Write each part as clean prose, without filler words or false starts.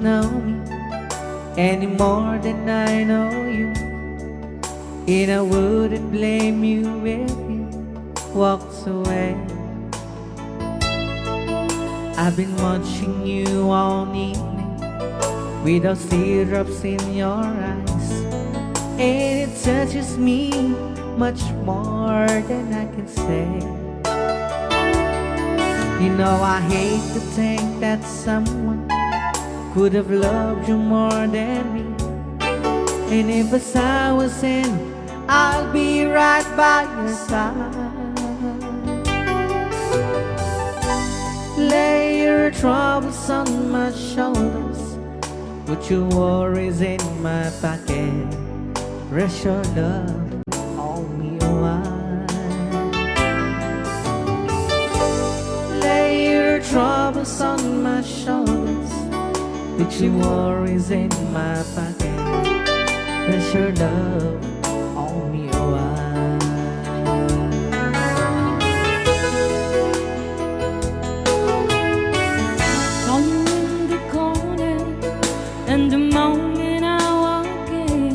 know me any more than I know you, and I wouldn't blame you if you walked away. I've been watching you all evening with those teardrops in your eyes, and it touches me much more than I can say. You know I hate to think that someone could have loved you more than me, and if as I was in, I'll be right by your side. Lay your troubles on my shoulders, put your worries in my pocket, rest your love on me a while. Lay your troubles on my shoulders, put your worries in my pocket, rest your love on me a while. And the moment I walk in,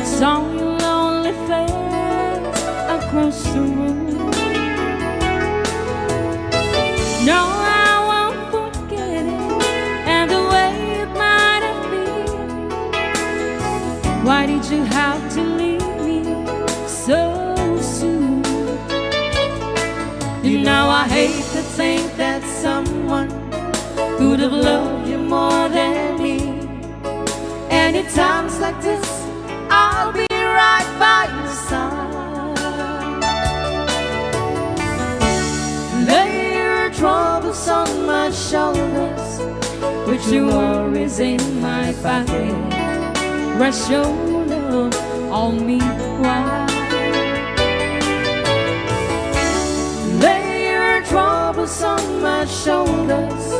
saw your lonely face across the room. No, I won't forget it, and the way it might have been. Why did you have to leave me so soon? You know I hate to think that someone could have loved you more than me, and at times like this I'll be right by your side. Lay your troubles on my shoulders, put your worries in my pocket, rest your love on me while. Lay your troubles on my shoulders,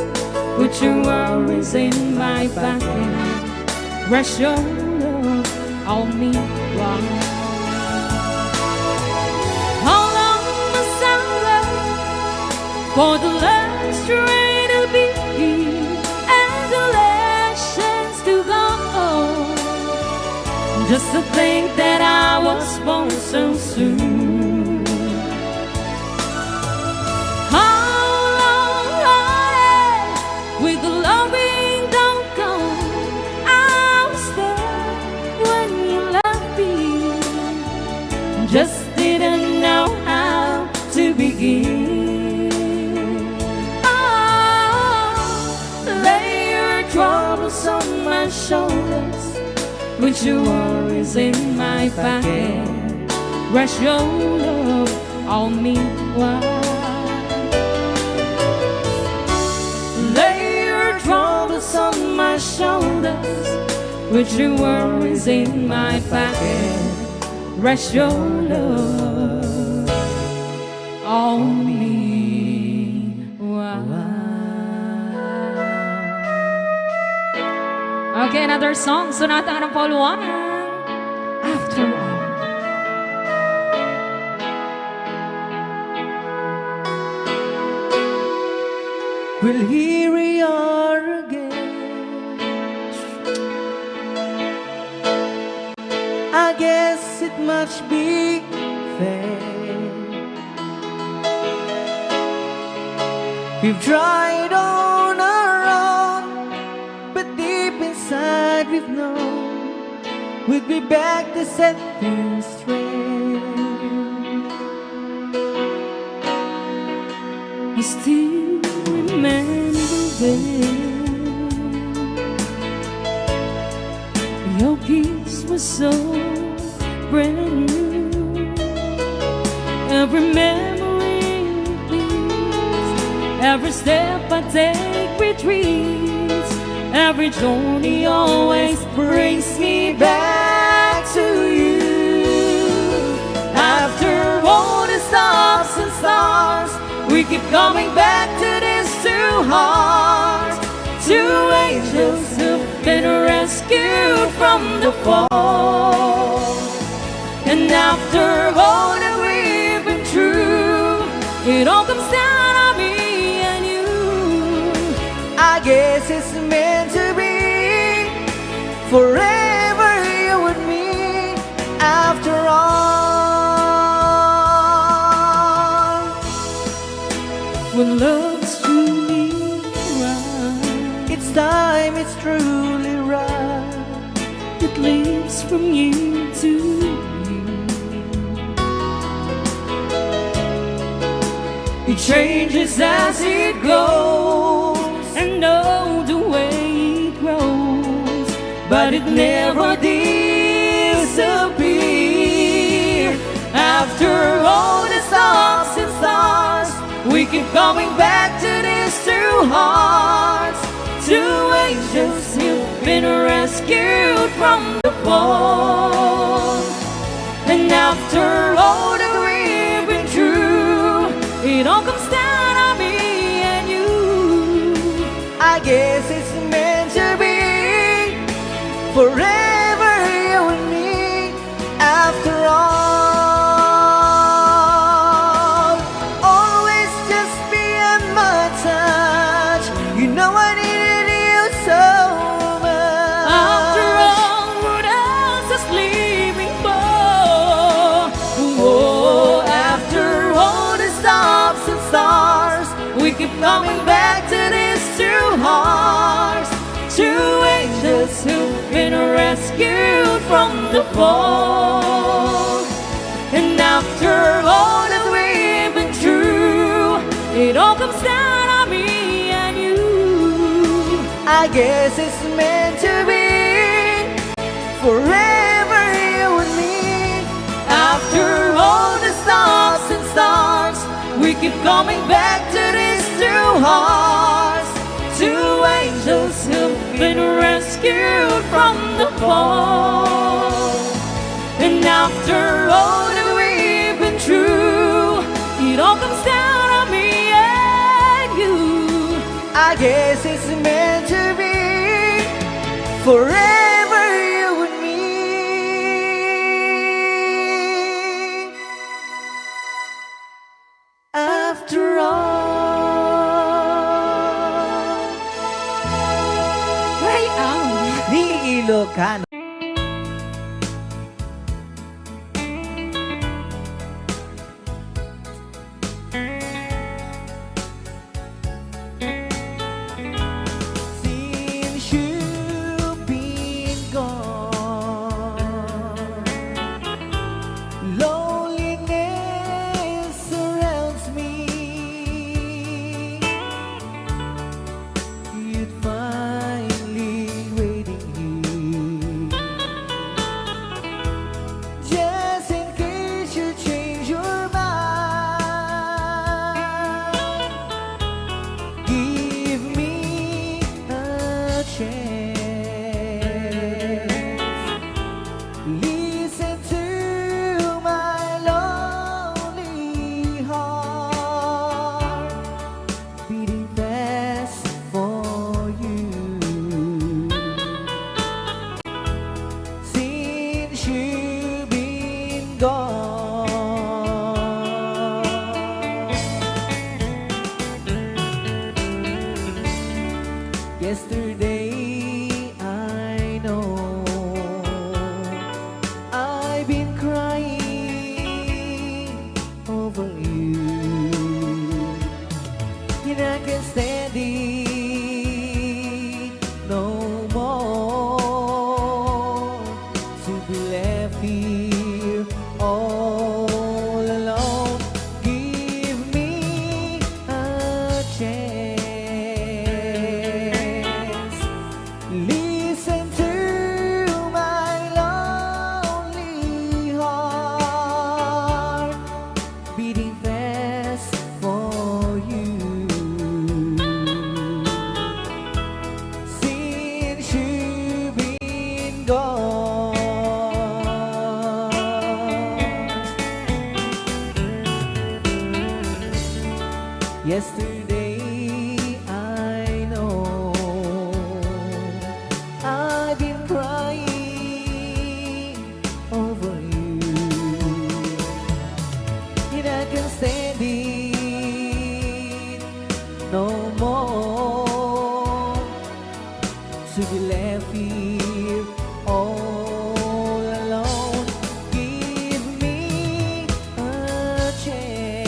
put your worries in my pocket, rest your love on me while. How long must I wait for the last train to be and the last chance to go? Just to think that I was born so soon. With the loving don't go, I was there when you left me, just didn't know how to begin. Oh, lay your troubles on my shoulders, put your worries in my pocket, rest your love on me while. Troubles on my shoulders, put your worries in my pocket, rest your love on me. Wow. Okay, another song. Sonata ng Pauluanan. After all. Well, here we are again. I guess it must be fair. We've tried on our own, but deep inside we've known we'd be back to set things straight. I still remember when your kiss was so brand new. Every memory repeats, every step I take retreats, every journey always brings me back to you. After all the stops and stars, we keep coming back to these two hearts, two angels who've been rescued from the fall. And after all that we've been through, it all comes down to me and you. I guess it's meant love's truly right. It's time, it's truly right. It leaps from you to you. It changes as it goes, and know the way it grows, but it never disappears. After all the stops and stars, we keep coming back to these two hearts, two angels who've been rescued from the fall. And after all that we've been through, it all comes down on me and you. I guess it's meant to be forever, you and me. After all, always just beyond my touch. You know I needed you so much. After all, what else is leaving for? Oh, after all the stops and stars, we keep coming back to these two hearts, two angels who've been rescued from the fall. And after all that we've been through, it all comes down on me and you. I guess it's meant to be forever, you and me. After all the stops and stars, we keep coming back to these two hearts, two angels who've been rescued from the fall. And after all that we've been through, it all comes down on me and you. I guess it's meant to be forever, you and me. After all, Right out. ni Ilocano. Since you've been gone, loneliness surrounds me. You'd finally waiting here, just in case you change your mind. Give me a chance. Listen to my lonely heart, beating fast for you. Since you've been gone, yesterday I know I've been crying over you, and I can't stand it no more, to be left here all alone. Give me a chance. Listen to my lonely heart, beating fast for you. Since you've been gone, yesterday I know I've been crying over you, and I can't stand it no more, to be left here all alone. Give me a chance.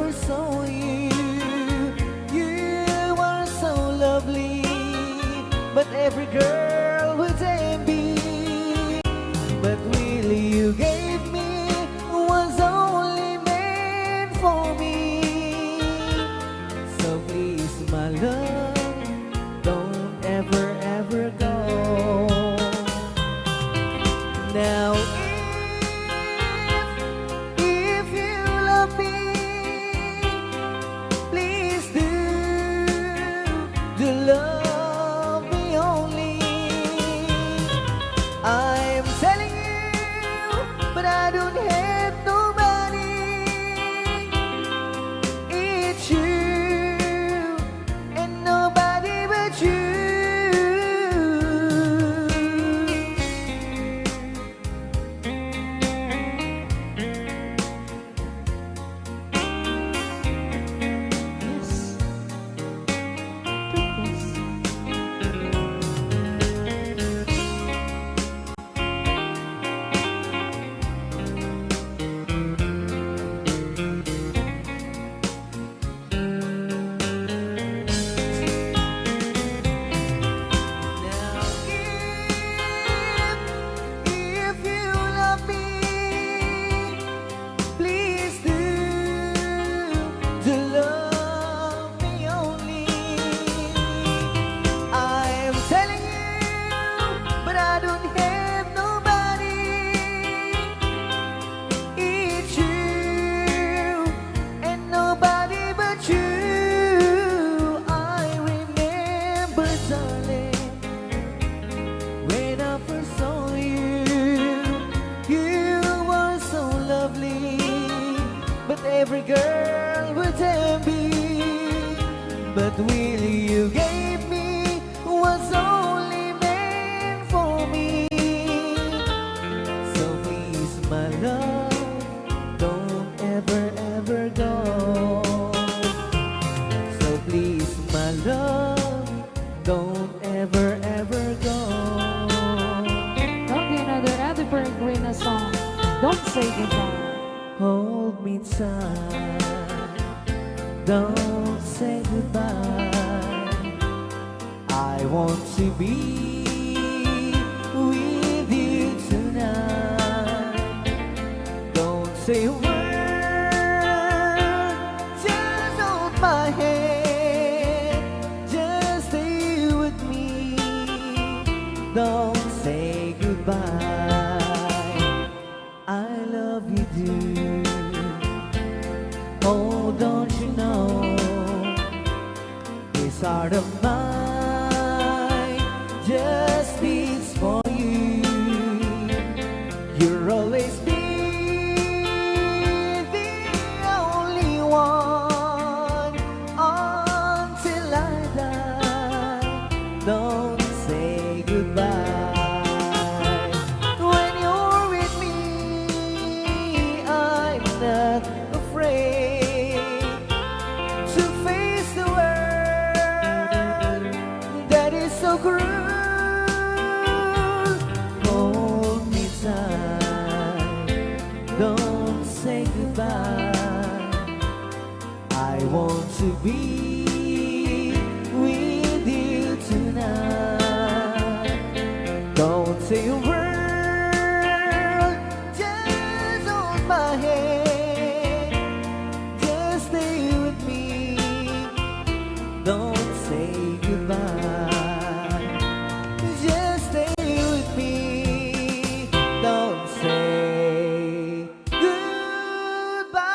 first saw you, you were so lovely, but every girl would envy. But really you gave me was only meant for me. So please, my love, don't ever, ever go. Now if you love me, please do love me only. I'm telling you, but I don't have nobody. It's you and nobody but you. Every girl would envy, but really you gave me was only meant for me. So please, my love, don't ever, ever go. So please, my love, don't ever, ever go. Okay, another evergreen song. Don't say goodbye. Hold me tight, don't say goodbye. I want to be with you tonight. Don't say a word, just hold my hand, just stay with me. Don't say goodbye. I love you, dear. Oh, don't you know, this heart of mine just beats for you. You'll always be the only one until I die. Don't say goodbye. When you're with me, I'm not afraid to face the world that is so cruel. Hold me tight, don't say goodbye. I want to be with you tonight. Don't say a word, just hold my hand, just stay with me. Don't say goodbye, just stay with me. Don't say goodbye.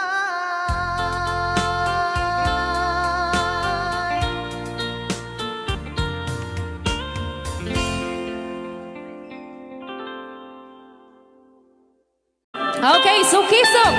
Okay, so kiss up.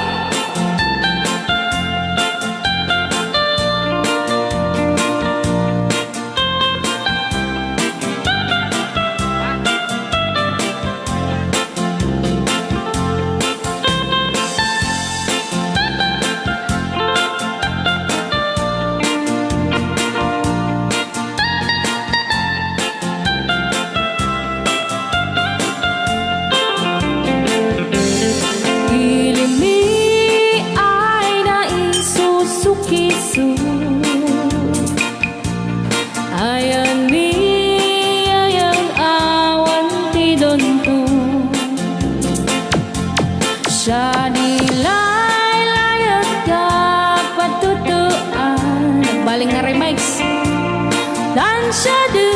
syadu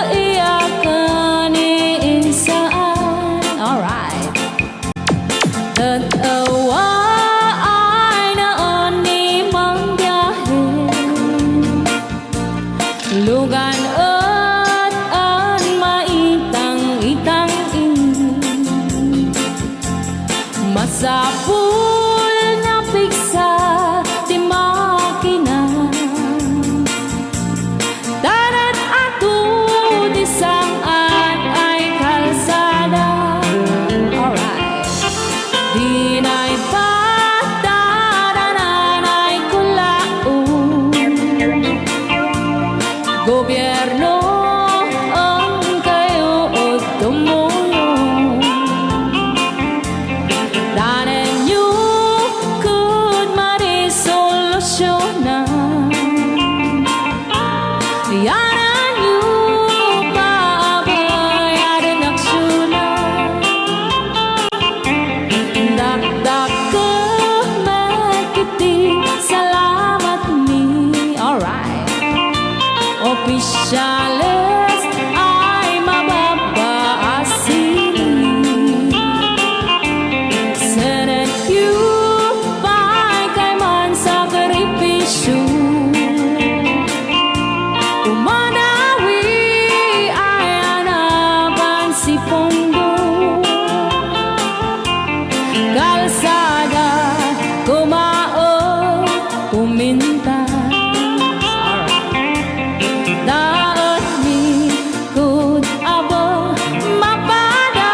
iyakan insaan. Alright. Tatawa ay naon ni manggahin, lugan at an maitang-itang masapul na piksa di makina, darat ato di saan ay kalsada. Alright. Di na'y patadanan ay kulaon, gobyerno ang kayo o tumulong. Danan nyo could marisolusyonan, yanan nyo paabayaran aksyonan. Dakdak ka magkiti, salamat mi. Alright. Opisyales ay mababaasin, Senate you pa'y kay man sakripisyo, umanawi ay anapan si Pondo, kalsada kumao kumintas. Daan ni kud abo mapadas,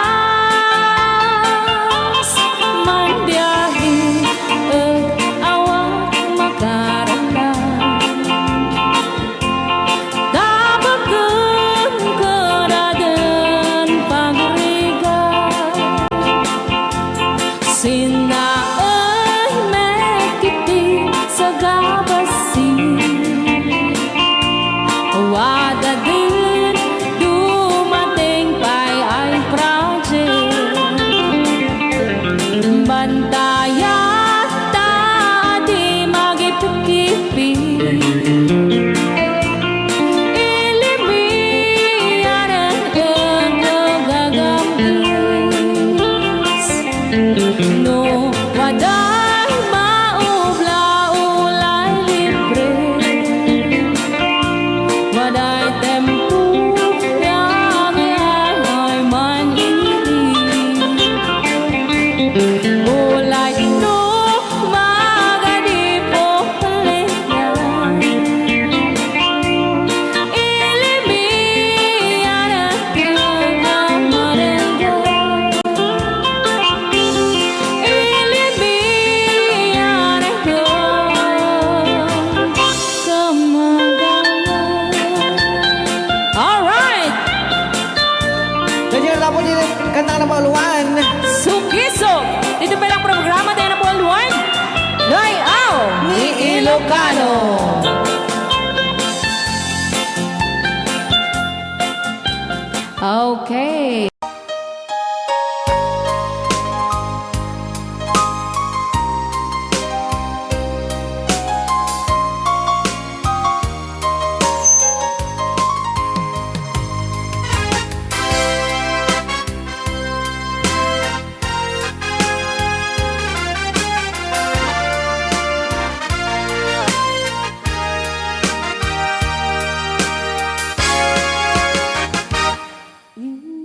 mandiyahi at awak makaramdam. Dabagan karadan pagrigan, sinaay mekiti sa gabasin. Wada din dumating pa'y ay project, bantayan ta di magipikipi, ilimian ang gagamis. No waday maubla-ulay libre, waday tempo yang ay manili, ulay no magadipo palitan, ilimian ang kamarenga, ilimian ang kamagalan. Alright. Nandiyan na po din kanta ng mga luwan. Sugisog! Dito pa lang programa tayo na po luwan. Layaw Ni Ilocano. Okay.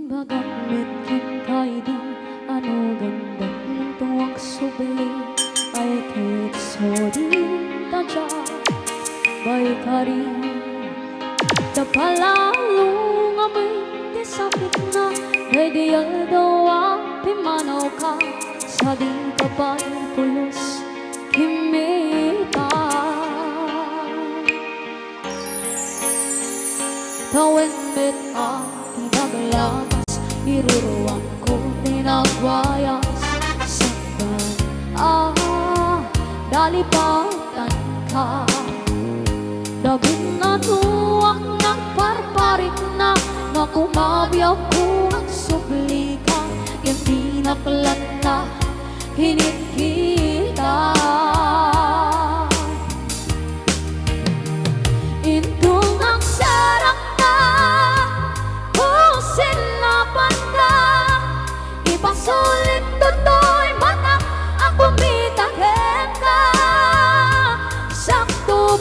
Bagamit kita'y di ano ganda ng tuwag subli ay kitsodi tadya bay kari tapalalong amoy di sakit na radial dawa pimanaw ka sa di kapag pulos kimita tawin mit Paglamas, iruruan ko tinagwayas saktan, dalipatan ka. Dabing na tuwak ng parparik na makumabyaw ko ang subli ka. Yung tinaklat na hinit kita. Intong ang sarap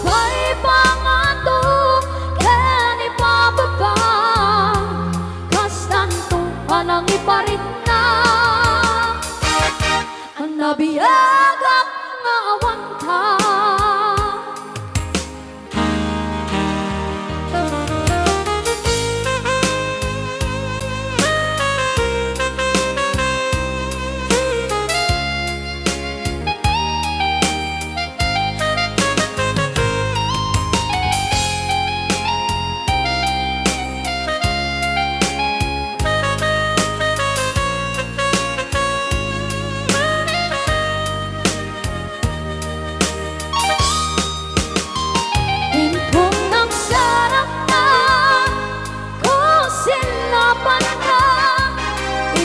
ba'y pangato ken ipababa kastan to panang iparit na ang nabiyagak nga awan ka.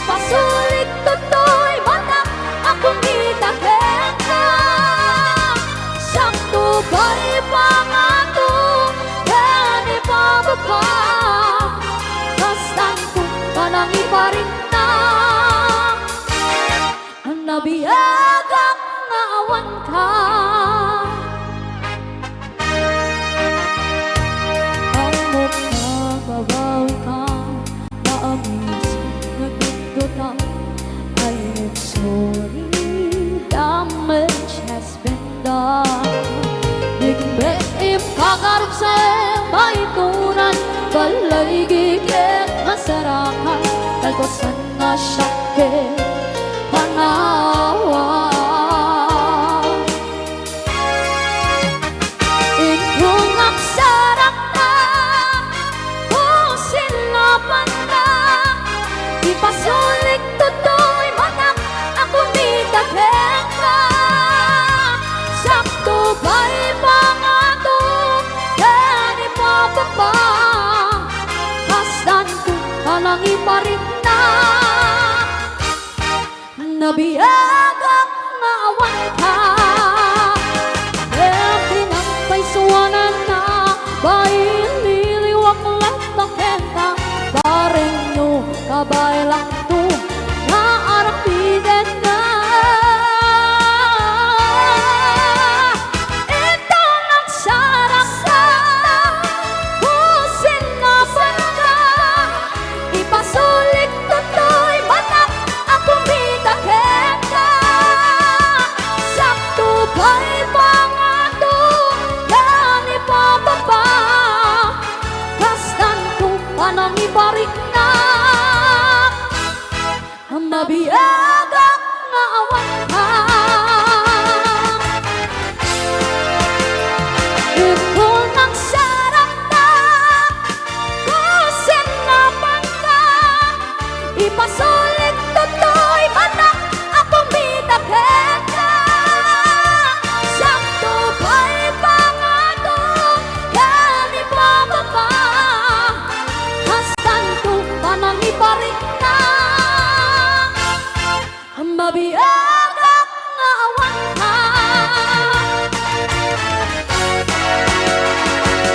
Ipasulit toto'y batak akong itaken ka. Sakto ba'y pangato ken ipababa kastan ko panang iparin na ang nabiyagak nga awan ka. Ang magbabawi ka na amis I am sorry, damage has been done. Bigmet ipagarap sa baituran, balay gigit masarakan, kalpasan na syakit, panawa. Ikong aksarak na, kung sinapan na, ipasulit toto'y manak akong itaken ka. Sakto ba'y pangato ken ipababa kastan ko panang iparit na nabiyagak nga awan ka. Ken tinampay suwanan na ba'y liliwak lataken ka. Bareng no kabay lang to na arapiden na. Ito nagsarap sa pusin na panaga. Ipasulit toto'y batak akong itaken ka. Sakto ba'y pangato ken ipababa kastan ko panang iparik na ang mabiyagak nga awan ka. Ikaw nagsarap na kung sinapan ka. Ipasulit toto'y batak akong bitaken ka. Sakto ba'y pangato ken ipababa kastan ko panang iparik na ang mabiyagak nga awan ka.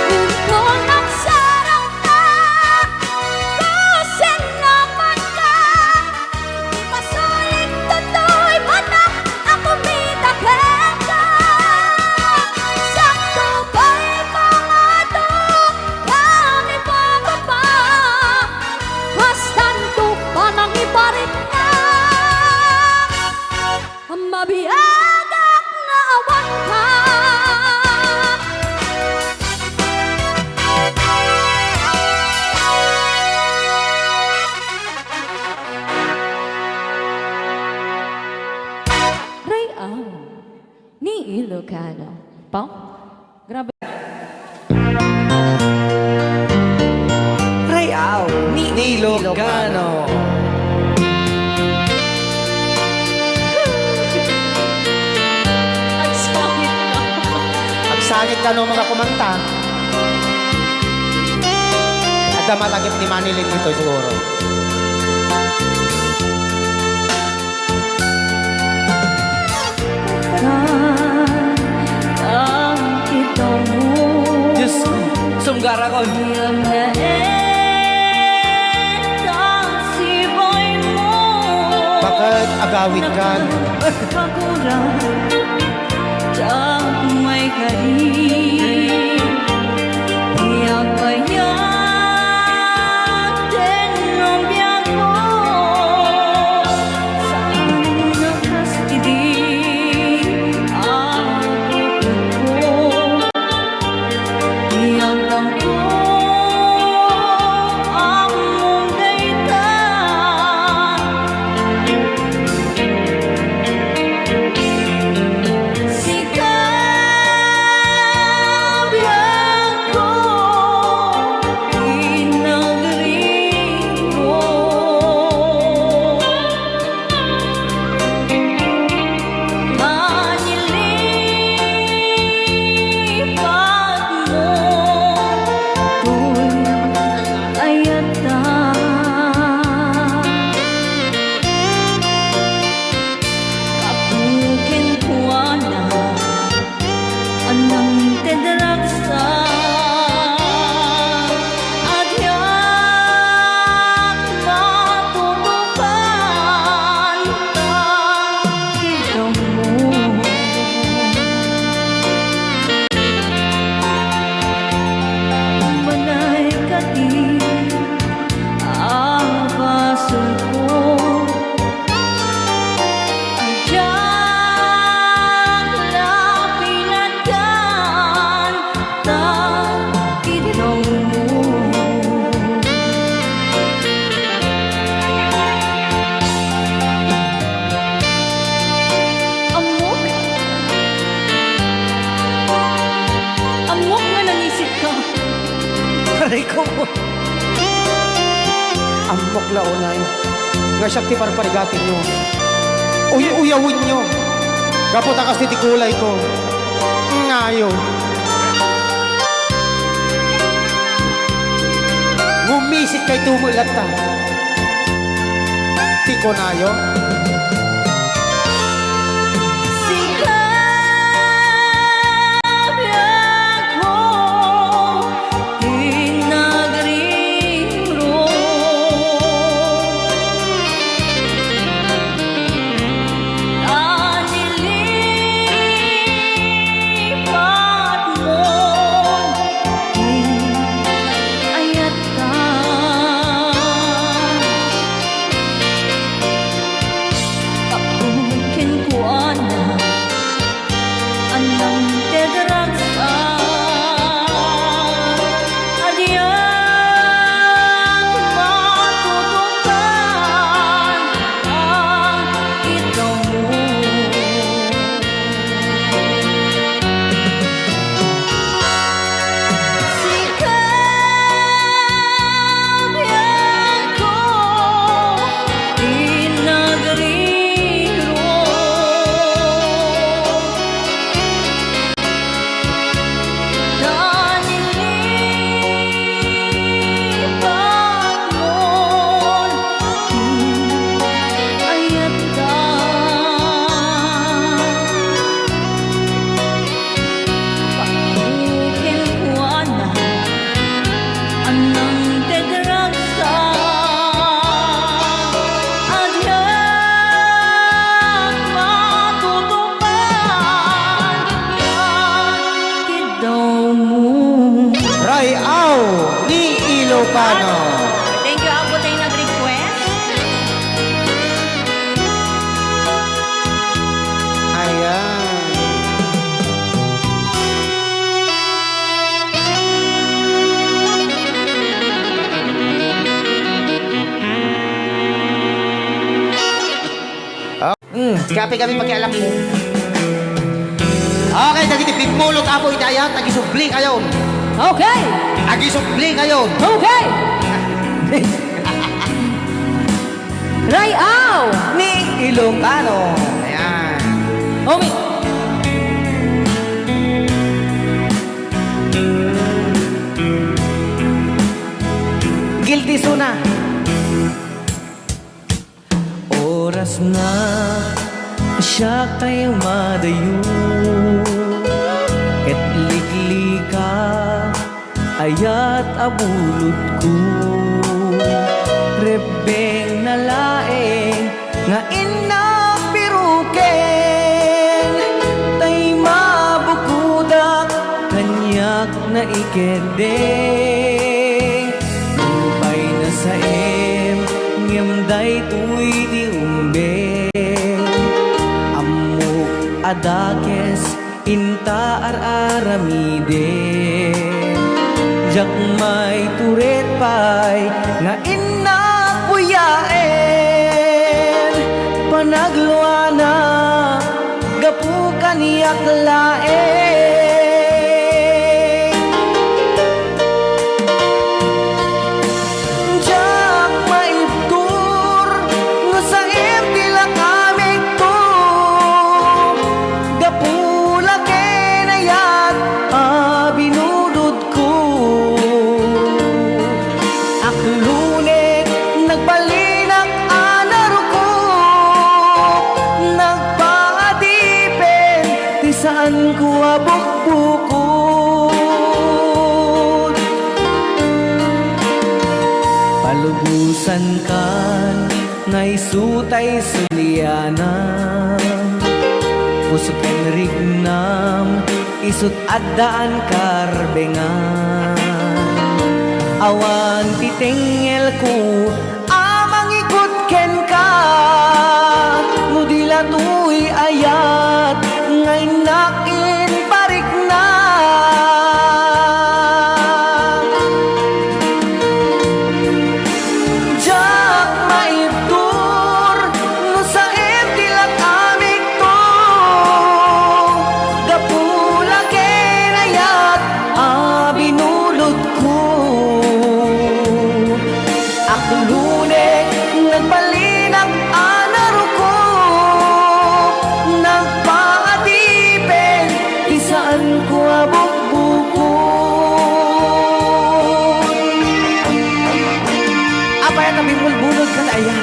Ikaw nagsarap na kung sinapan ka. Ipasulit toto'y batak akong bitaken ka. Sakto ba'y pangato ken ipababa kastan ko panang iparit na ang mabiyagak nga awan ka. Rayaw ni Ilocano. Pao? Grabe. Rayaw ni Ilocano. Agsangit ka no mga kumanta. At malagip ni Manilin dito siguro. Diyos ko, sunggara ko. Bakit agawin ka? May kari Aray ko po. Ambok launay. Nga siya ti parparigatin nyo. Uyawin nyo. Kaputakas ti kulay ko. Ngayo. Ngumisik kay tumulat ta. Ti ko nayo. Rayaw ni Ilocano. Thank you, ako tayo nag-request. Ayan. Kape kami pakialam mo. Okay, nagitipid mulot apo idayat, nagisubli kayo. Okay! Nagisubli kayo. Okay! Rayaw Ni Ilocano. Ayan. Homie! Guilty Suna. Oras na siya kay madayo, ket liglika ayat abulot ko. Rebeng na laeng nga inapiruken, tay mabukudak kanyak na ikendeng. Lupay na sa ngemday tuy di umbeng, amok adakes inta aramiden. Jak may turet pay nga inapuyaen, panagluana gapu kaniyak laeng. Jak maibtur nga sa tila kamig to, gapula kenayat binudod ko. Aklunet nagbalinak anaro ko, nagpaadipen ti saan ko abukbukod. Palugusan kan naisutay sulianam, pusuken rignam isut addaan karbengan. Awan titengel ko amang ikut ken ka, nudila tuy ayat ngay nakin parik na. Jak maibtur no sa tila kamig to, gapula ken ayat binulot ko. ko abog-bukod. Apaya kami bulbulod ka na ayan.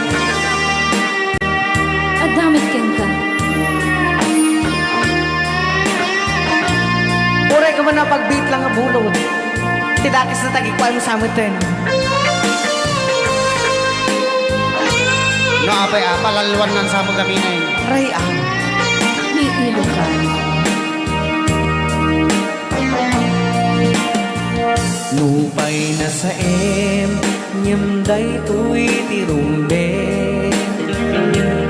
Adamit ken ka. Uray ka man na pag-beat lang ang bulod. Tidakis na tagikuan mo sa amutin. No, apay, palalwan ng sa mga gaminay. Aray Ni Ilocano. Lupay na sa nyamday tuy tirumbe.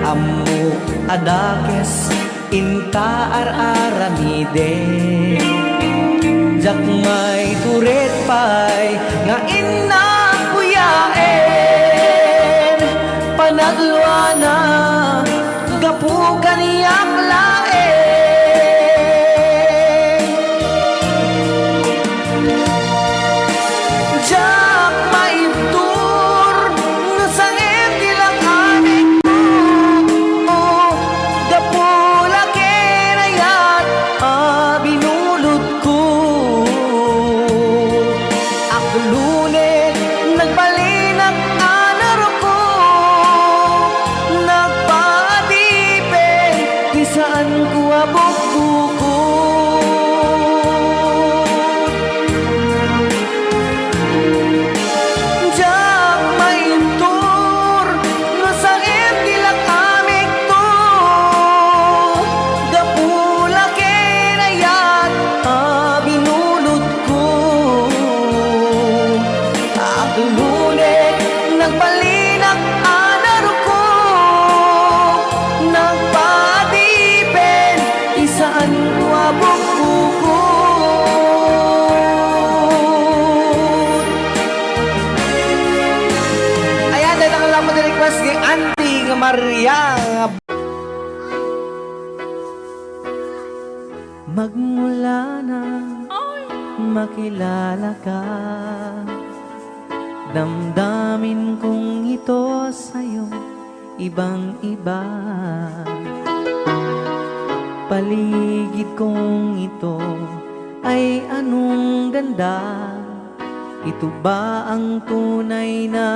Ammo adakes inta ar-aramide. Jak may turet pay nga inna kuyaen. Panagluana gapu kaniyak laeng. Jak maibtur nga sangit ilang aning mo. Gapu laki na yan binulod ko. Aklunin nagbalinag anaro ko. Nagpadipen isaan ko abog-bukod. Jak maibtur nga sangit ilang amig to. Gapu laki na yan binulod ko. Aklunin nagbalinag anaro ko. Nagpadipen isaan ko abog-bukod. Ayan, dahil ang alam mo na request ni Auntie nga Maria. Magmula na makilala ka, damdamin kong ito sa'yo ibang iba. Paligid kong ito ay anong ganda. Ito ba ang tunay na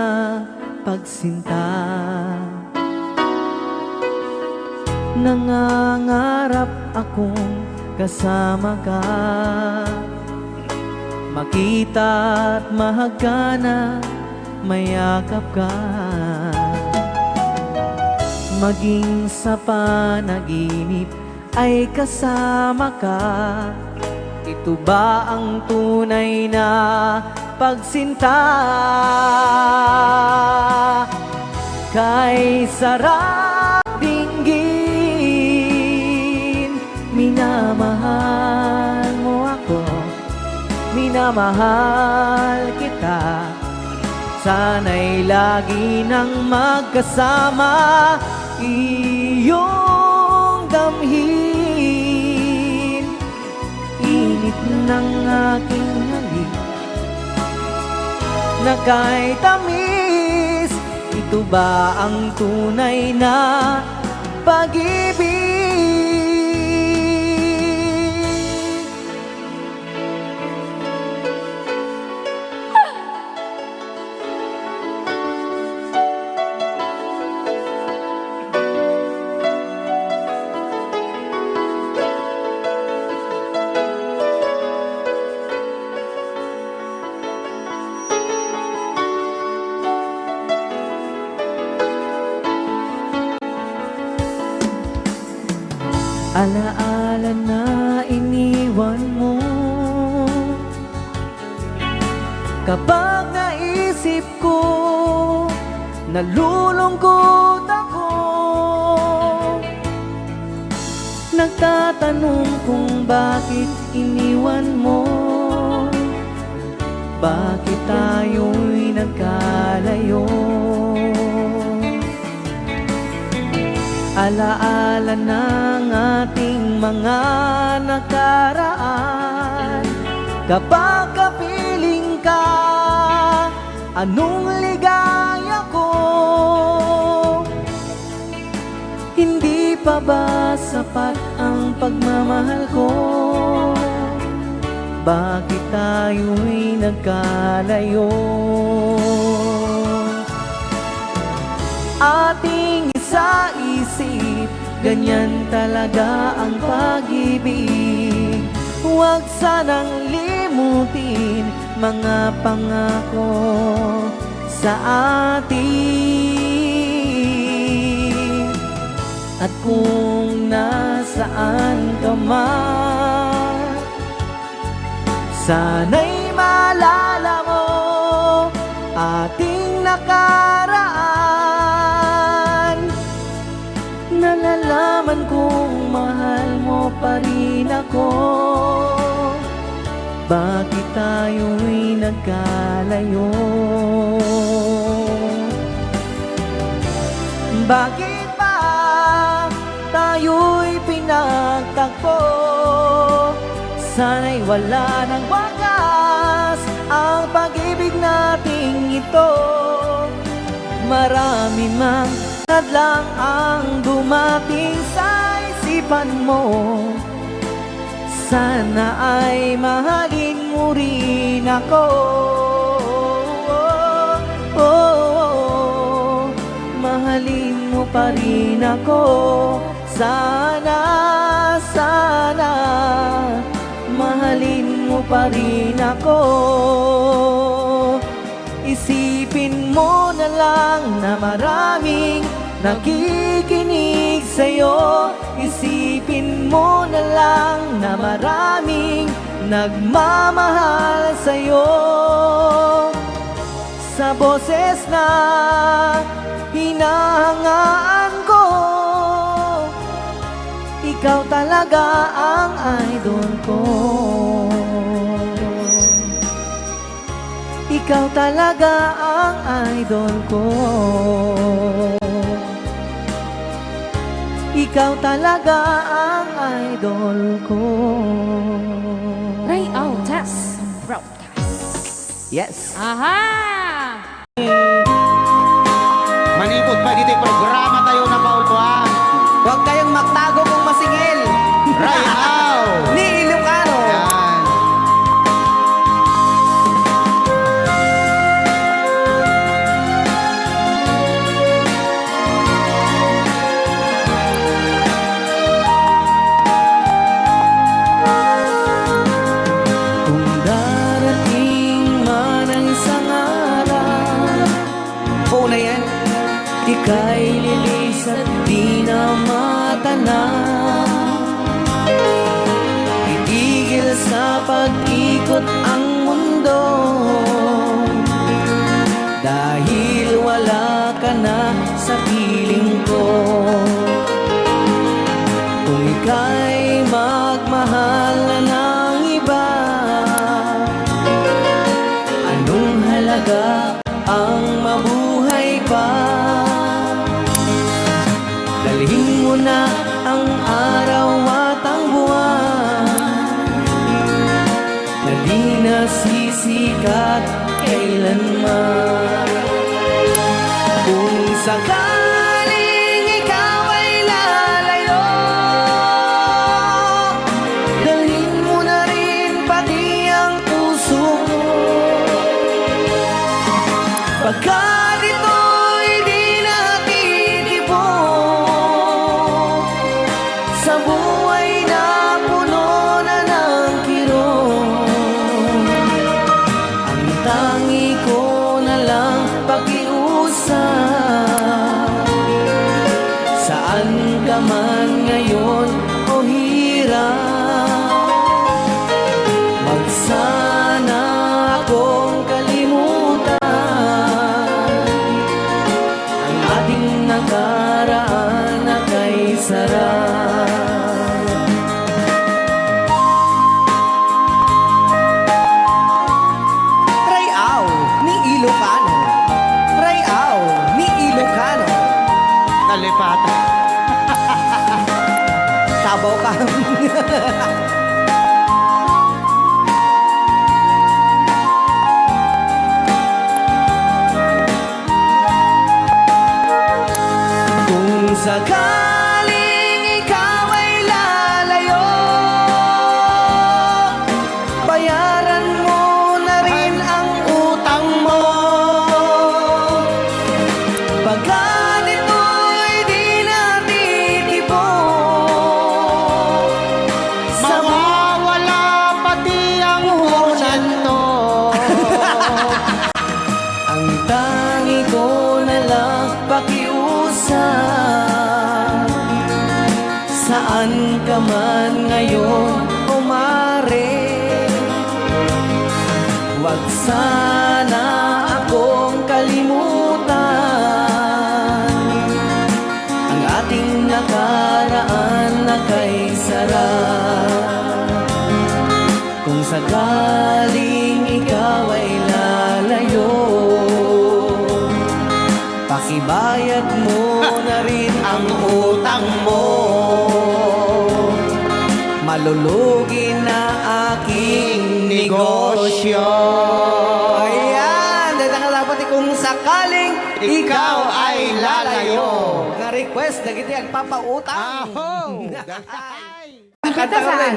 pagsinta? Nangangarap akong kasama ka, makita at mahagana, mayakap ka. Maging sa panaginip ay kasama ka. Ito ba ang tunay na pagsinta? Kay sarap dinggin, minamahal mo ako, minamahal kita. Sana'y lagi nang magkasama, iyong damhin. Init ng aking halik na kay tamis. Ito ba ang tunay na pag-ibig? Alaala na iniwan mo. Kapag naisip ko, nalulungkot ako. Nagtatanong kung bakit iniwan mo. Bakit tayo'y nagkalayo? Alaala ng ating mga nakaraan. Kapag kapiling ka, anong ligaya ko? Hindi pa ba sapat ang pagmamahal ko? bakit tayo'y nagkalayo? Ating isa-isip, ganyan talaga ang pag-ibig. Huwag sanang limutin mga pangako sa atin. At kung nasaan ka man, sana'y maalala mo ating nakaraan. Nalalaman kong mahal mo pa rin ako. Bakit tayo'y nagkalayo? Bakit ba tayo'y pinagtagpo? Sana'y wala ng wakas ang pag-ibig nating ito. Marami mang hadlang ang dumating sa isipan mo. Sana ay mahalin mo rin ako. Mahalin mo pa rin ako. Sana, sana mahalin mo pa rin ako. Isipin mo na lang na maraming nakikinig sa'yo. Isipin mo na lang na maraming nagmamahal sa'yo. Sa boses na hinahangaan ko, ikaw talaga ang idol ko. Ikaw talaga ang idol ko. Ikaw talaga ang idol ko. Ray Altas Broadcast. Yes. Aha! Manikot pa dito yung programa tayo na paulpuan. Huwag kayong magtago kung masingil. Right now. Ni Ilocano. Yan. Kung darating man ang isang araw, buo na yan. Ika'y lilis at di na matanaw. Itigil sa pag-ikot ang mundo, dahil wala ka na sa piling ko. Kung ika'y magmahal na ng iba, anong halaga ang mabuhay pa? Dalhin mo na ang araw at ang buwan na di nasisikat kailanman. Kung sakaling ikaw ay lalayo, dalhin mo na rin pati ang puso mo. Pagkat ito'y di natitipon sa buhay na puno na ng kirot, ang tangi ko na lang pakiusap, sana akong kalimutan ang ating nakaraan na kay sarap. Kung sakaling ikaw ay lalayo, pakibayad mo na rin ang utang mo. Malulugi na aking negosyo. Ayan, dahil dapat kung sakaling ikaw ay lalayo. Nga request na kita agpapautang. Aho! Kanta ka rin.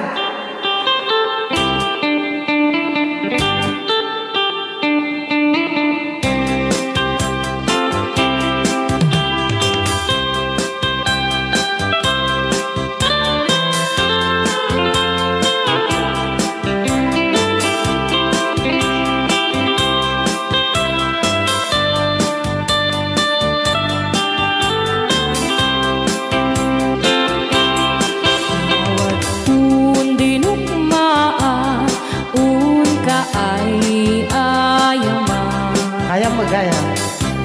Kaya magaya.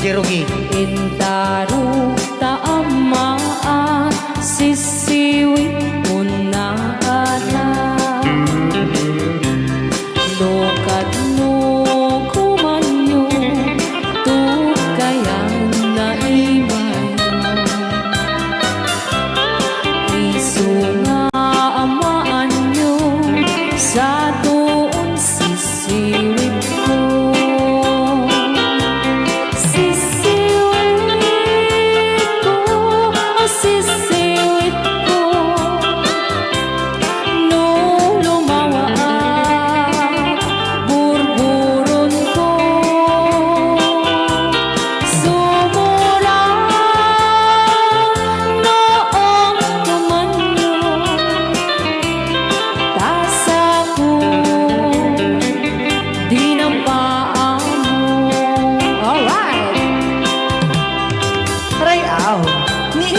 Kirugi. Intaro taamaan, sisiwit mo na alam. Lokad mo kumanyo, tukayan na imayo. Iso nga amaan nyo, sa doon sisiwit ko.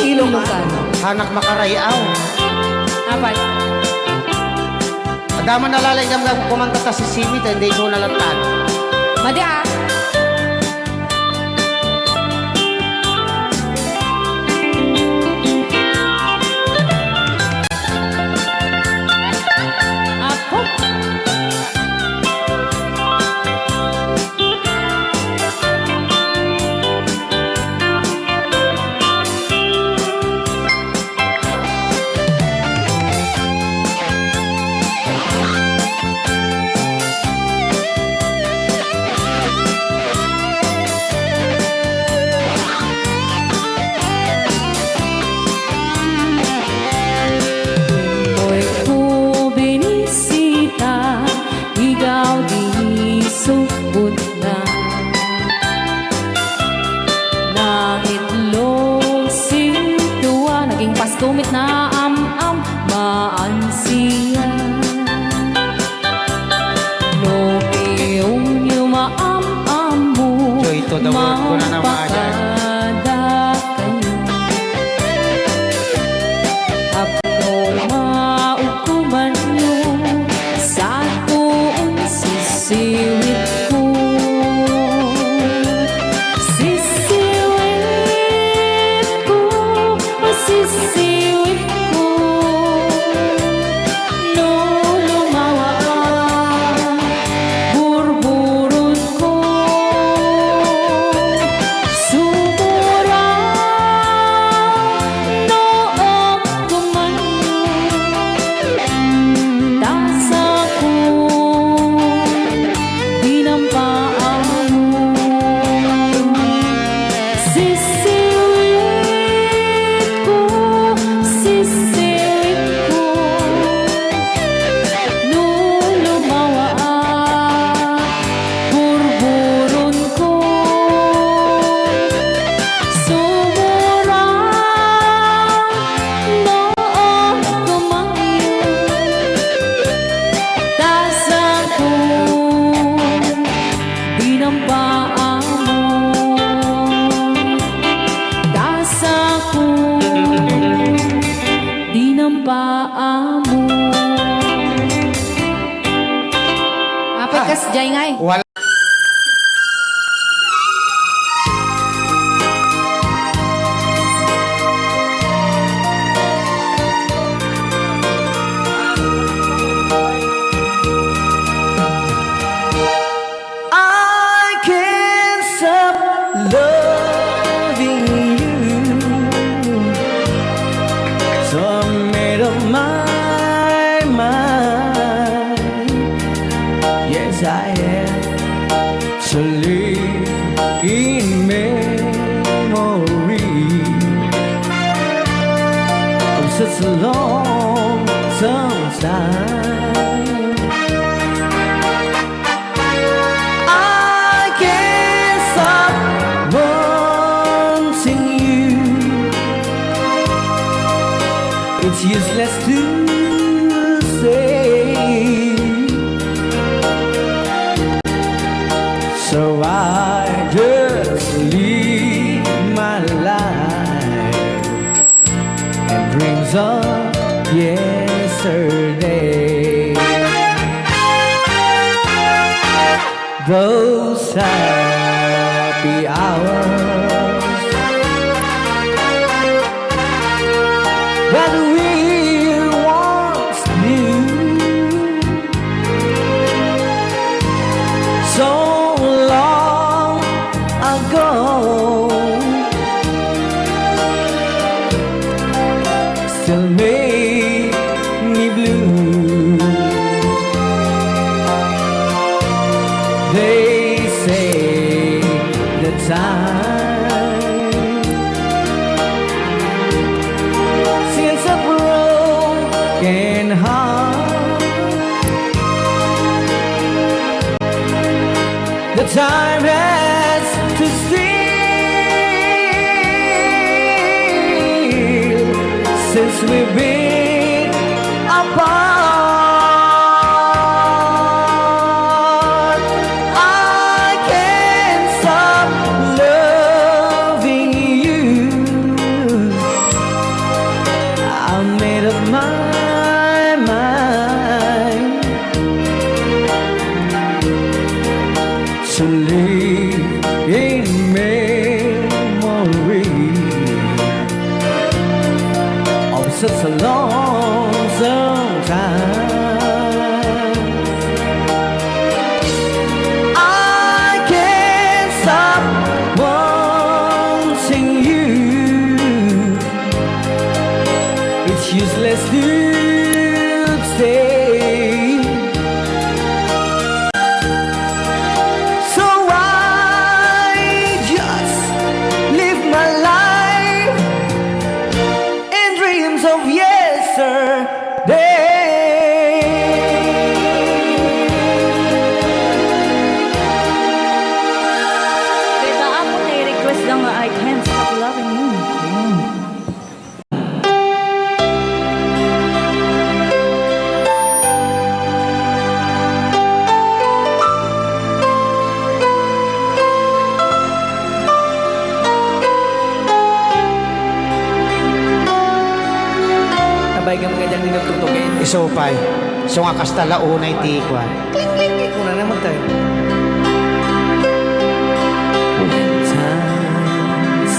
Ilocano. Hanak makarayaw. Apat. Adaman nalalay kang kumanta ta si Simit, hindi ko nalatan. Madi ah. Ako. Pastumit na am-am maansiya. No iyong yung maam-am mo, Joy to the world ko na naman. mapada kayo. Ako maukuman nyo, sa tuong sisiwit ko. Sisiwit ko, no lumawa ang burburon ko. Sumura noong kumanyo, tasa ko, dinampaan mo. Apay kas jay ngay. Wala. as I am, to live in memory of such a long time. I can't stop wanting you. It's useless to say, so I just live my life and dreams of yesterday. Those happy hours that we once knew, so long ago, still make me blue. They say the time since a broken heart, the time has to steal since we've been apart. I can't stop loving you. I made up my mind to live in memory of such a long time. I can't stop wanting you. It's useless to stay, so I just live my life in dreams of yesterday. Beta ako na-request lang nga I can't stop loving you. Sabay ka mga dyan din nagtutugin. Isopay. So nga kastala unay tikwan. Kung na naman tayo. When times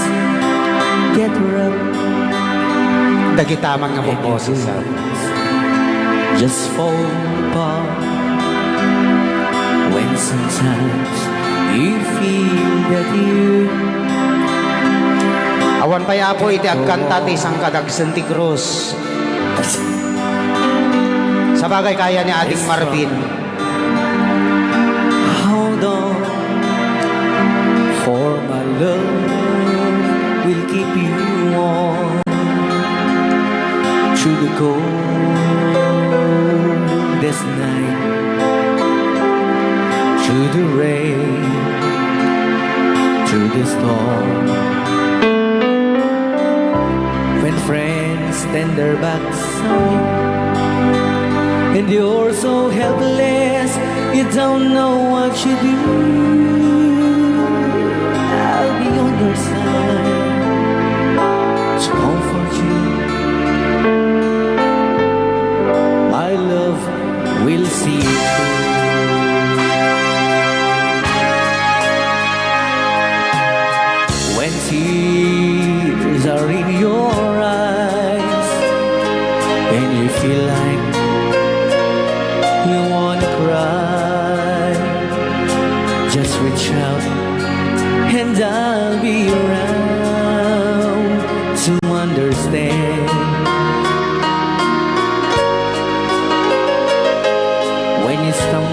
get rough, Dagitamang nga mong boses sa just fall apart. When sometimes you feel that you awan pa yapo iti agkanta ti isang kadagsan ti krus. Sa bagay kaya ni Ading Marvin. hold on, for my love will keep you warm through the coldest night, through the rain, through the storm. When friends turn their backs on you and you're so helpless, you don't know what you do, I'll be on your side to comfort you. My love will see you through. When tears are in your eyes and you feel like you wanna cry, just reach out and I'll be around to understand. When you stumble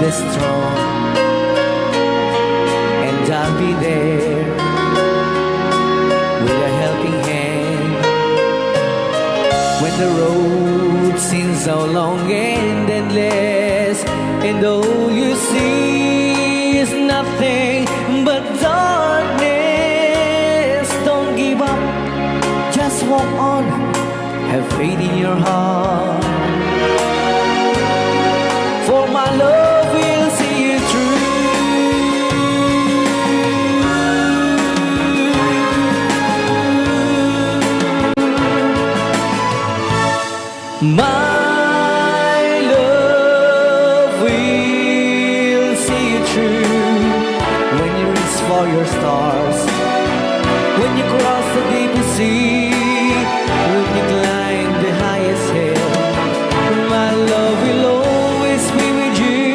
is strong, and I'll be there with a helping hand when the road seems so long and endless, and all you see is nothing but darkness. Don't give up, just walk on, have faith in your heart, for my love will see you through. My love will see you through when you reach for your stars, when you cross the deepest sea, when you climb the highest hill. My love will always be with you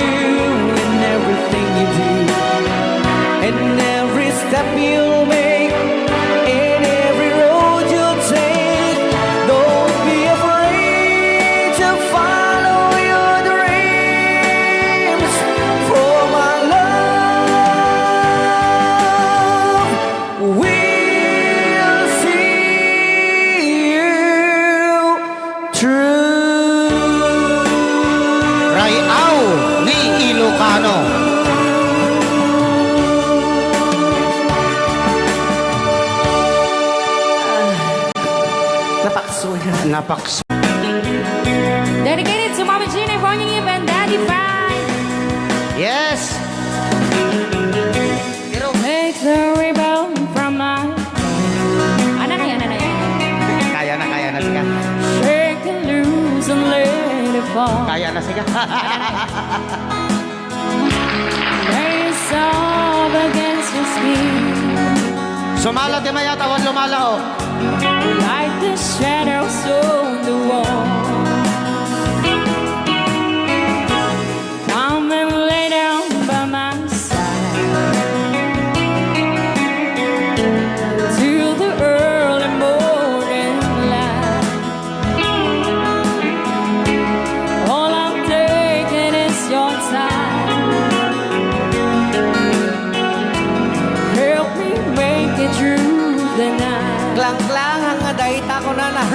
in everything you do, and every step you'll make, in every road you'll take. Don't be afraid to follow your dreams, for my love will see you through. Rayaw ni Ilocano. Napakso. Dedicated to Mama Gina, Ronnie Eve, and Daddy Frank. Yes. Take the ribbon from my... Ano na yan, ano yan? Kaya na siya. Shake it loose and let it fall. Kaya na siya. Race up against your skin, Sumala di maya tawad lumala o. like the shadows on the wall. Come and lay down by my side till the early morning light. All I'm taking is your time. Help me make it through the night. Klang-klang ang adayta ko na na.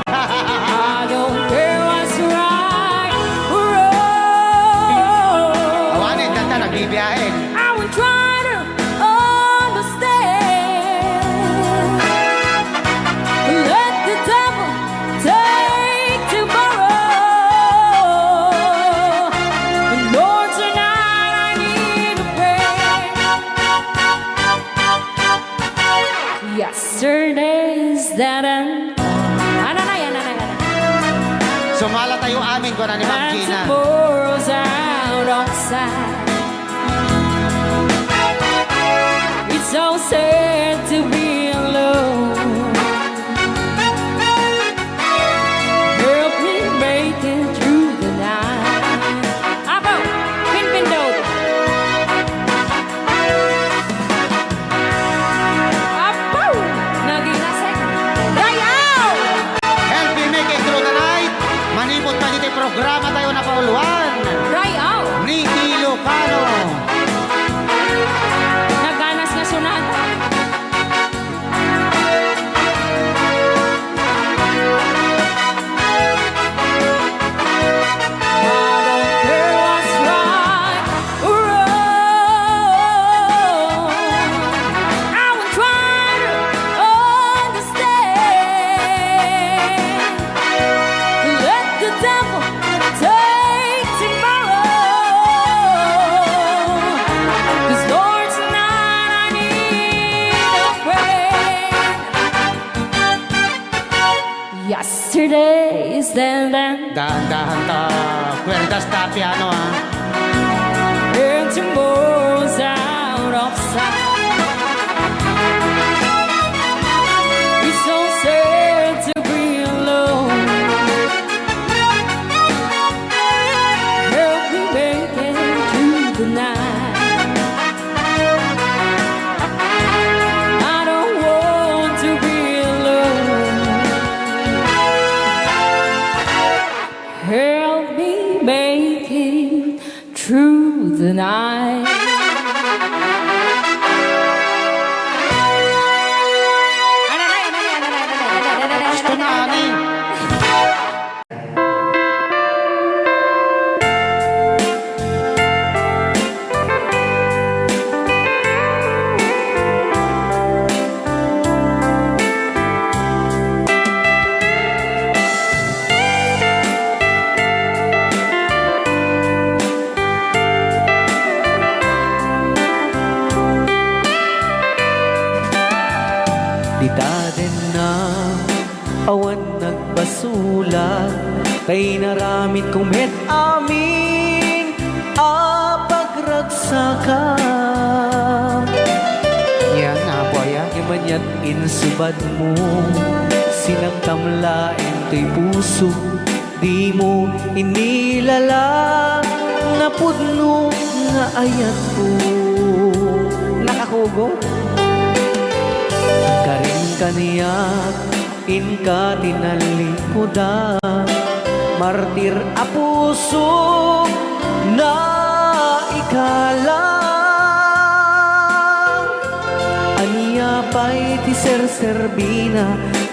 I don't care what's right or wrong. Awanin, ganda, nagbibiyahin. I will try to understand. Let the devil take tomorrow. And Lord, tonight I need a break. Yesterday's that and ano na yan, ano na yan. Sumala tayo amin ko na ni Ma'am And Gina. tomorrow's out of sight. It's so sad to be alone. Help me make it through the night. Abo, pinpindot. Abo, naginasek. Rayaw! Help me make it through the night. Manipot pa dito yung programa tayo na pauluan. Rayaw! Ni Ilocano. Naganas nga sunat. Yesterday's then Dahan-dahan ta. Kwerdas ta piano ha. and tomorrow's out of sight. It's so sad to be alone. Help me make it through the night. I don't want to be alone. Help me make it through the night. Gusto na, ani. Di daden na awan nagbasula kay naramit kong met amin pagragsaka Yan, nabuaya. Imanyat insubad mo sinang tamlain to'y puso di mo inilala napudno nga ayat ko nakakugo karin kaniyak inka tinalikoda martir a puso na ikalang aniya pa'y ti serserbina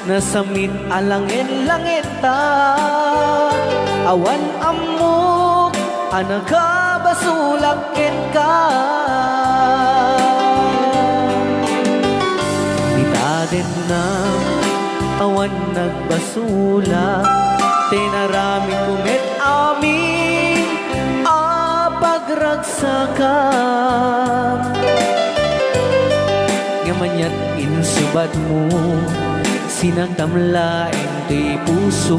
nasamit alangin-langit ta awan amok anagabasulak ka din na awan nagbasula tinarami kumit amin pagragsaka ngamanyat insubad mo sinagtamlain to'y puso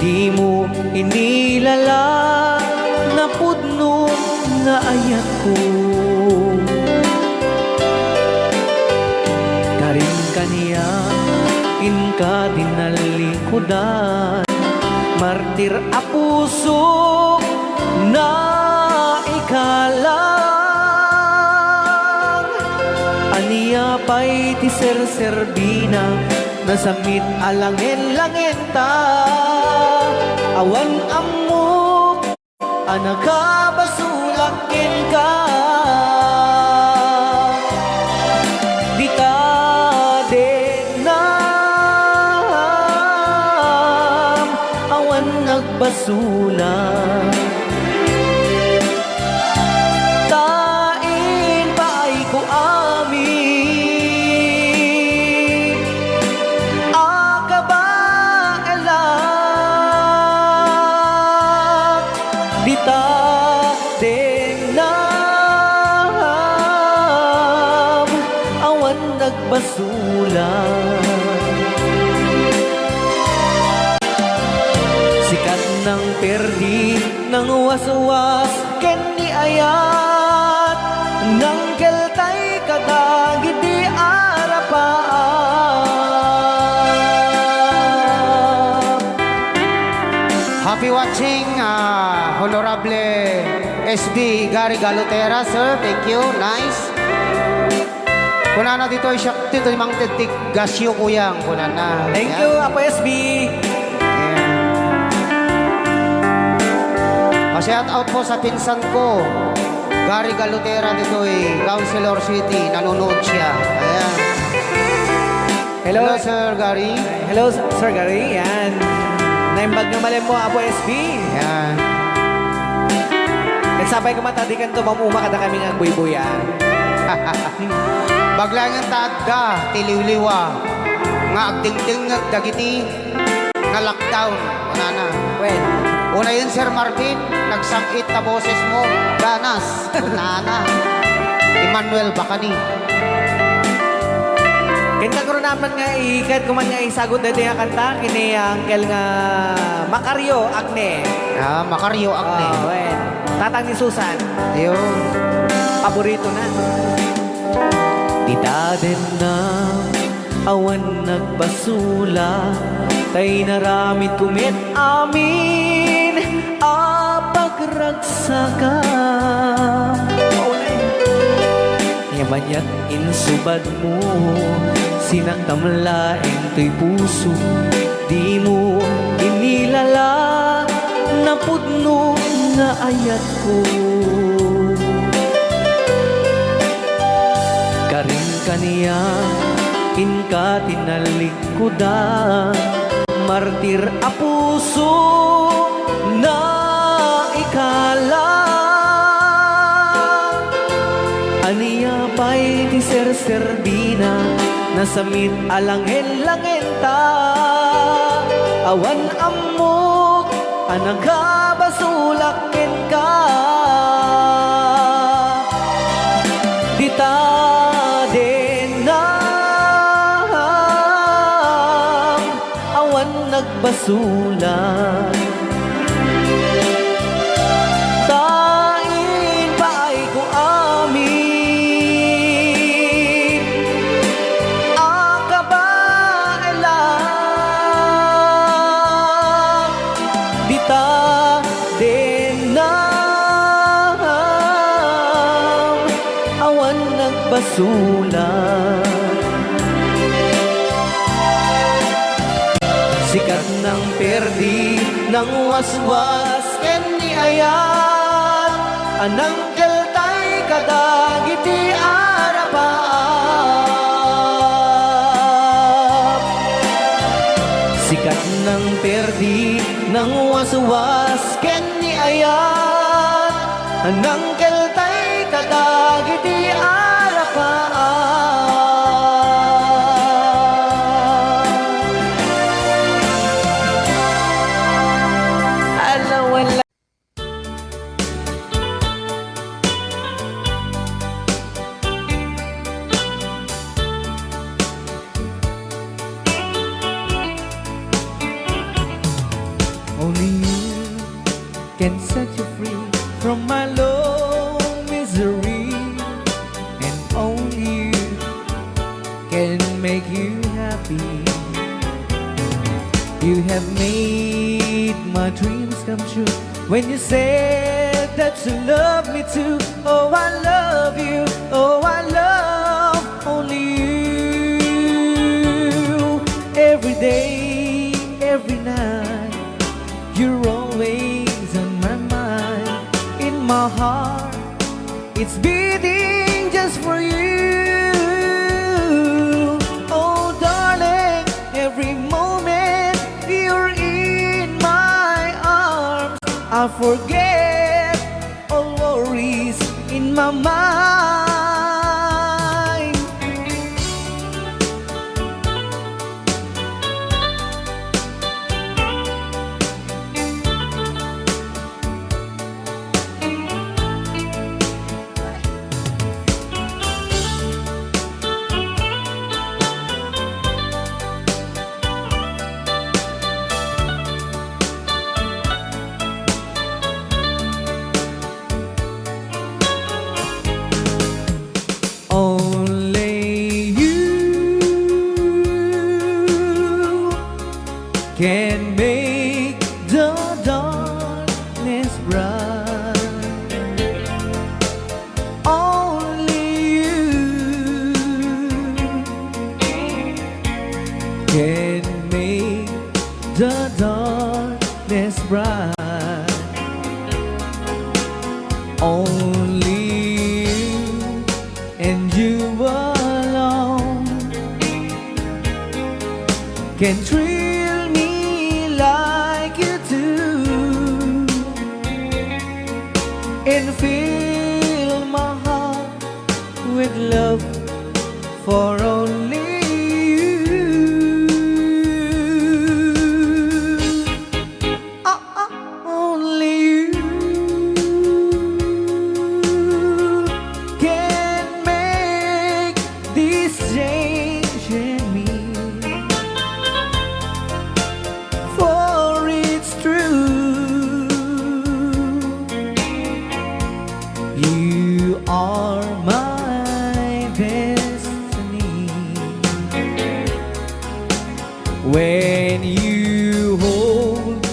di mo inilala napudno nga ayat ko karin kaniya inka dinalikodan martir a puso na ikalang aniya pa'y ti serserbina nasamit alangin-langin ta awan amok anagabasulakin ka basula tain paay ko amin akabaelak dita denam awan nagbasula sikat ng perdi ng waswas ken ni ayat ng keltay kadagit di arapaan. Happy watching, Honorable SB Gary Galutera, sir. Thank you. Nice. Kunana dito ay syakti ito yung mga titik gasyo kuyang. Kunana. Thank you, Apo SB. Shout out po sa pinsan ko, Gary Galutera dito Councilor City, nanonood siya. Ayan. Hello Sir Gary. Hello, Sir Gary. Yan. Naimbag na malim mo, Apo SB. Ayan. At sabay ka matadikan to, mamuma kada kami ng buy-buyan. Baglang ang taadda, tiliwliwa, nga agdingding dagiti, nga lockdown. Kunana. When? Una yun, Sir Marvin, nagsangit na boses mo, ganas, kunana. Emmanuel Bacani. Kaya ko naman nga ikat kuman nga isagot dito yung kanta, kini angkel nga Makaryo Agne. Makaryo Agne. When? Tatang ni Susan. Yun. Paborito na. Di daden na awan nagbasula kay naramit kumit amin pagragsaka Yamanyat insubad mo sinagtamlain to'y puso di mo inilala napudno nga ayat ko Aniya inka tinalikudan, martir a puso na ikala. Aniya pa'y ti ser-serbina, nasamit alangen-langen ta. Awan amok, anagabasulakin ka. Dita din na awan nagbasulan. Tain paay ko amin ang kabailan. Dita din na awan nagbasulan. Sikat ng perdi ng waswas ken ni ayan, anang keltay kadagiti arapap. Sikat ng perdi ng waswas ken ni ayan, anang keltay kadagiti arapap. Only you can set you free from my low misery, and only you can make you happy. You have made my dreams come true when you said that you love me too. Oh, I love you. Oh, I love only you. Every day, every night, you're always on my mind. In my heart, it's beating just for you. Oh, darling, every moment you're in my arms, I forget all worries in my mind. Only you can make the darkness bright. Only you can make the darkness bright. Only you and you alone can thrill me like you do, and fill my heart with love for only you. Only you can make this change in me, for it's true. You are my destiny. When you hold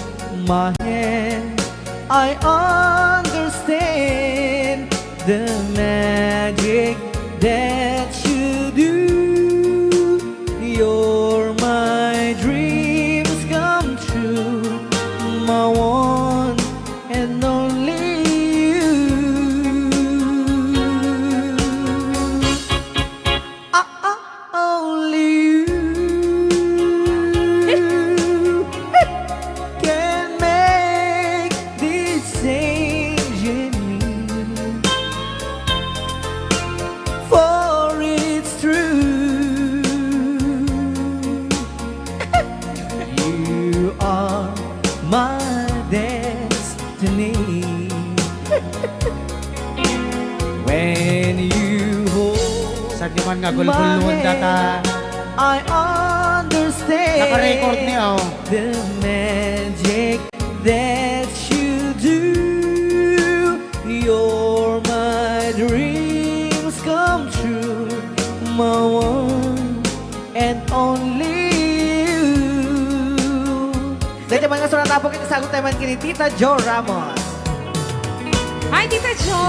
my hand, I understand the magic that you do. You're my dreams come true, my one and only you. Sa di man nga gulgulon data. I understand Naka-record niya oh. the magic that you do. You're my dreams come true, my one and only you. Dahil mga surat po kita sagot tayo man kini Tita Jo Ramos. Hi, Tita Jo!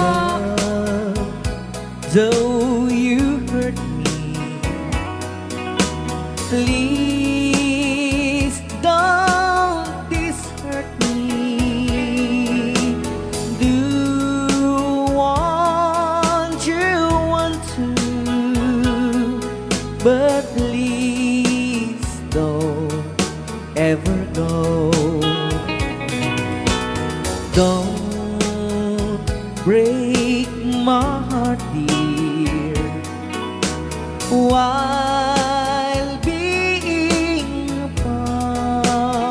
Though you hurt me, please don't dishurt me. Do want you want to, but please don't ever go. Don't break my heart, dear, while being apart.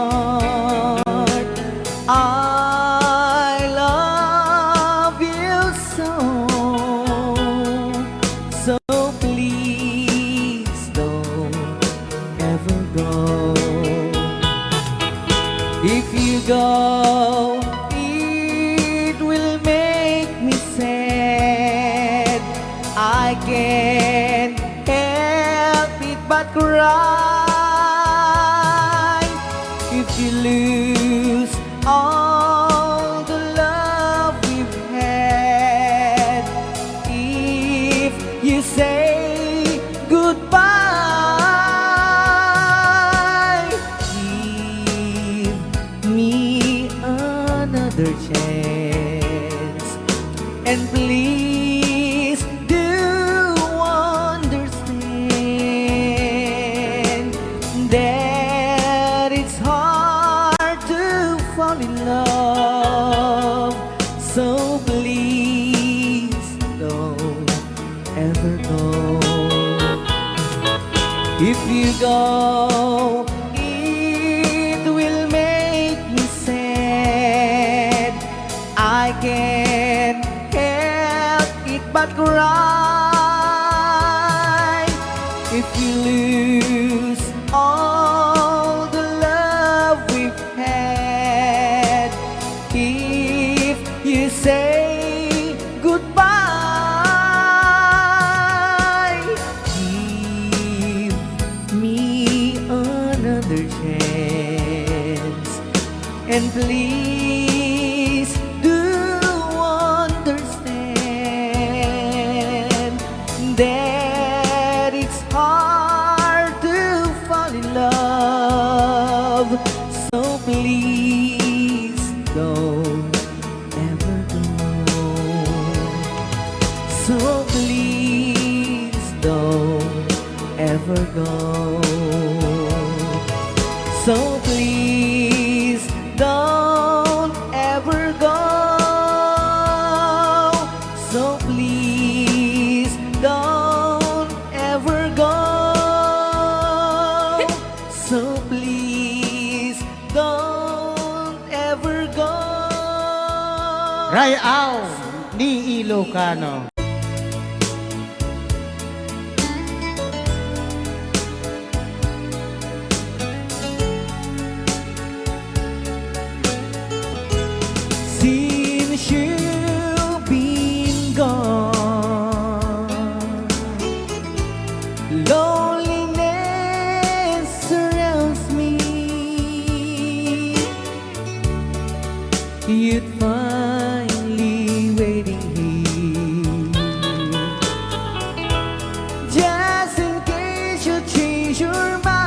I love you so, so please don't ever go. If you go, it will make me sad. I can't help it but cry. If you lose all the love we've had, if you say goodbye, give me another chance, and please do understand that it's hard to fall in love. So please don't ever go. If you go, it will make me sad. I can't help it but cry. If you lose all the love we've had, if you say goodbye, give me another chance, and please do understand that it's hard to fall in love. So please don't ever go. So please don't ever go. So please don't ever go. So please don't ever go. So please don't ever go. Rayaw ni Ilocano. Since you've been gone, loneliness surrounds me. You'd finally waiting here, just in case you change your mind.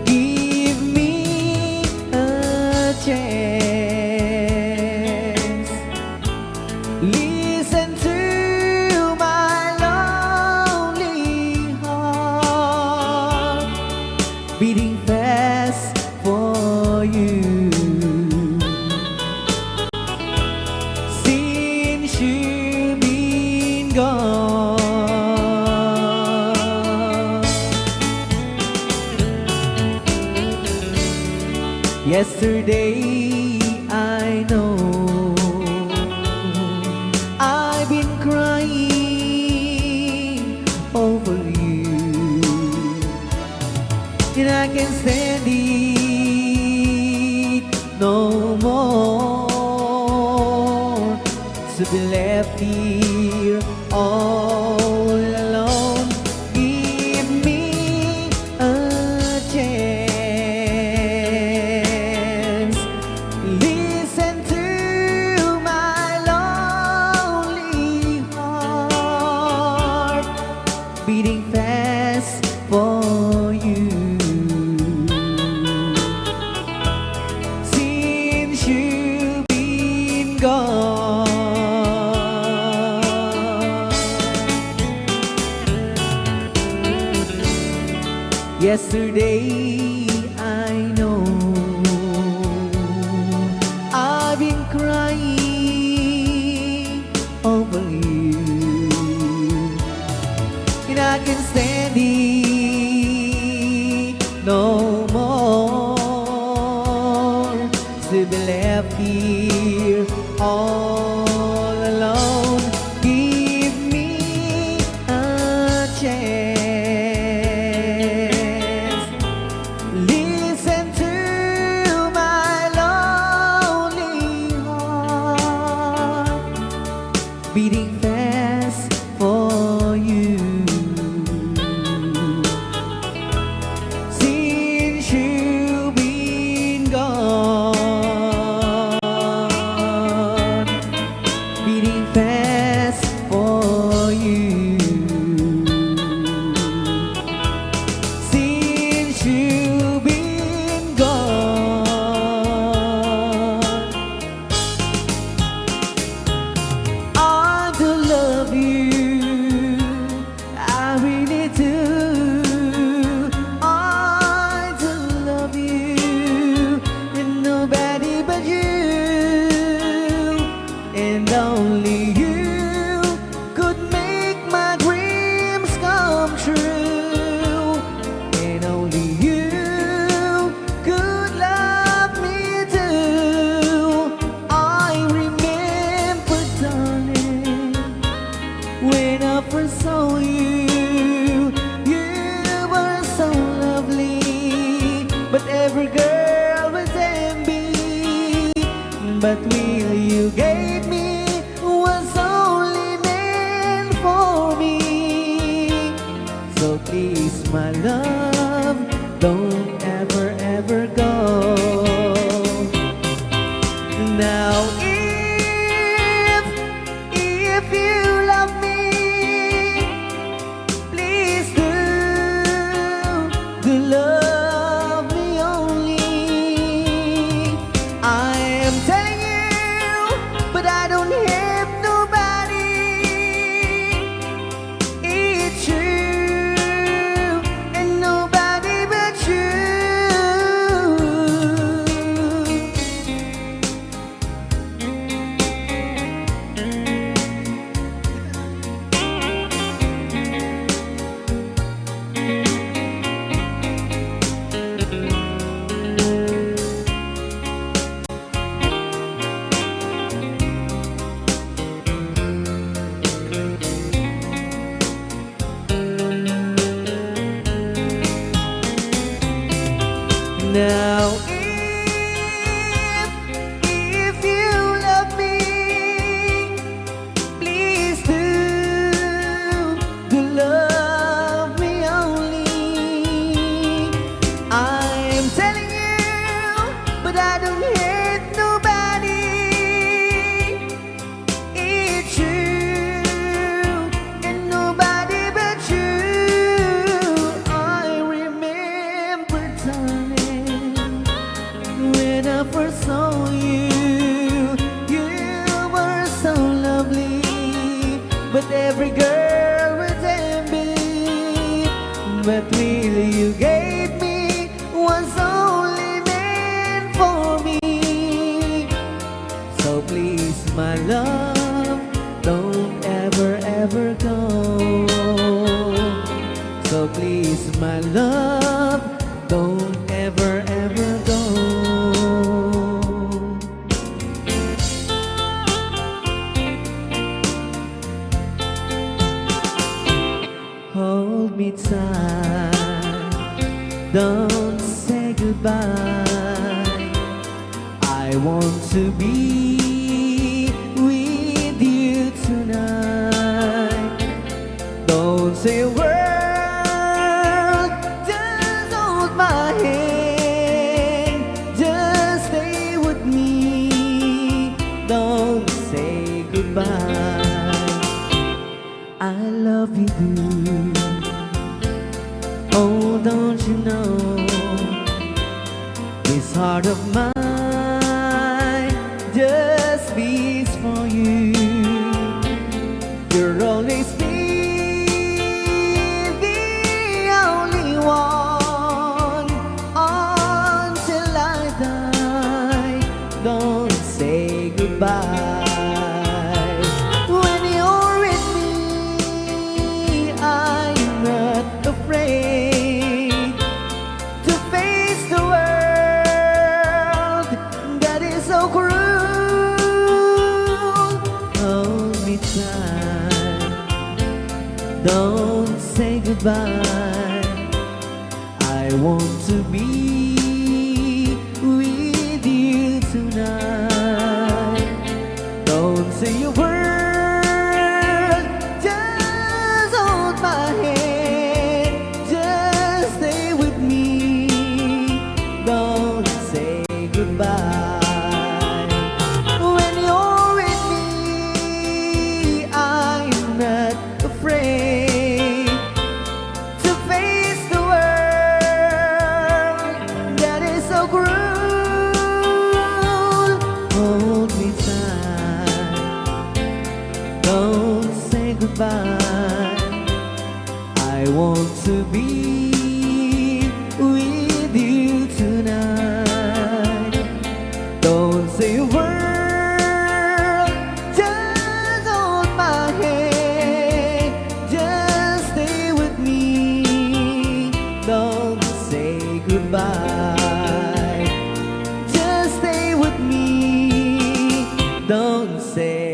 Give me a chance. Listen to my lonely heart beating fast for you. Since you've been gone, yesterday I know I to be left here all alone. Give me a chance. Listen to my lonely heart beating fast for you. Since you've been gone, yesterday I know I've been crying over you, and I can stand it no more to be left here all alone. Give me a chance. Listen to my lonely heart beating fast for you. Since you've been gone, beating fast for you. Since you've been gone, I do love you, I really do. I do love you, and nobody but you, and only you could make my dreams come true, and only you could love me too. I remember, darling, when I first saw you, you were so lovely, but every girl was envy. But will you gave me was only meant for me. So please, my love, don't ever, ever go. Now if you love me, please do love me only. I am telling you, but I don't have nobody. It's you and nobody but you. Now if you love me, please do love me only. I'm telling you, but I don't hate nobody. It's you and nobody but you. I remember, darling, when I first saw you, you were so lovely, but every girl was envy. But will you gave me was only meant for me. So please, my love, don't ever, ever go. So please, my love, don't ever, ever go. Hold me tight, don't say goodbye. I want to be with you goodbye. I love you, dude. Oh, don't you know, this heart of mine just beats for you. You'll always be the only one until I die. Don't say goodbye. When you're with me, I'm not afraid to face the world that is so cruel. Hold me tight, don't say goodbye. I want to be with you tonight. Don't say a word, just hold my hand, just stay with me. Don't say goodbye. When you're with me, I'm not afraid to face the world that is so cruel. Hold me tight, don't say goodbye. I want to be with you tonight. Don't say a word, just hold my hand, just stay with me. Don't say goodbye, just stay with me. Don't say